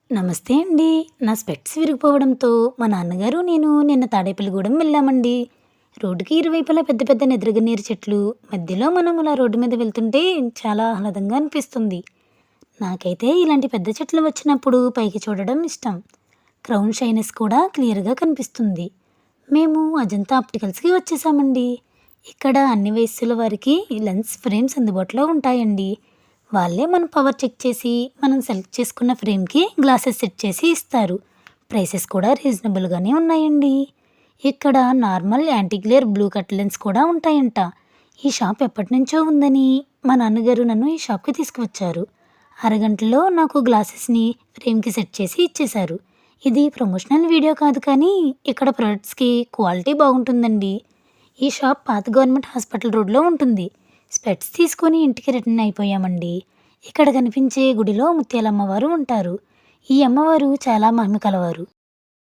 నమస్తే అండి. నా స్పెక్ట్స్ విరిగిపోవడంతో మా నాన్నగారు, నేను నిన్న తాడేపల్లిగూడెం వెళ్ళామండి. రోడ్డుకి ఇరువైపులా పెద్ద పెద్ద నెదురుగన్నేరు చెట్లు. మధ్యలో మనం అలా రోడ్డు మీద వెళ్తుంటే చాలా ఆహ్లాదంగా అనిపిస్తుంది. నాకైతే ఇలాంటి పెద్ద చెట్లు వచ్చినప్పుడు పైకి చూడడం ఇష్టం. క్రౌన్ షైనెస్ కూడా క్లియర్‌గా కనిపిస్తుంది. మేము అజంతా ఆప్టికల్స్‌కి వచ్చేసామండి. ఇక్కడ అన్ని వయస్సుల వారికి లెన్స్ ఫ్రేమ్స్ అందుబాటులో ఉంటాయండి. వాళ్ళే మన పవర్ చెక్ చేసి, మనం సెలెక్ట్ చేసుకున్న ఫ్రేమ్‌కి గ్లాసెస్ సెట్ చేసి ఇస్తారు. ప్రైసెస్ కూడా రీజనబుల్‌గానే ఉన్నాయండి. ఇక్కడ normal, anti glare, blue cut lens కూడా ఉంటాయంట. ఈ షాప్ ఎప్పటినుంచో ఉందని మా నాన్నగారు నన్ను ఈ షాప్‌కి తీసుకువచ్చారు. అరగంటలో నాకు గ్లాసెస్‌ని ఫ్రేమ్‌కి సెట్ చేసి ఇచ్చేశారు. ఇది ప్రమోషనల్ వీడియో కాదు కానీ ఇక్కడ ప్రొడక్ట్స్‌కి క్వాలిటీ బాగుంటుందండి. ఈ షాప్ పాత గవర్నమెంట్ హాస్పిటల్ రోడ్‌లో ఉంటుంది. స్పెక్ట్స్ తీసుకొని ఇంటికి రిటర్న్ అయిపోయామండి. ఇక్కడ కనిపించే గుడిలో ముత్యాలమ్మవారు ఉంటారు. ఈ అమ్మవారు చాలా మహిమ కలవారు.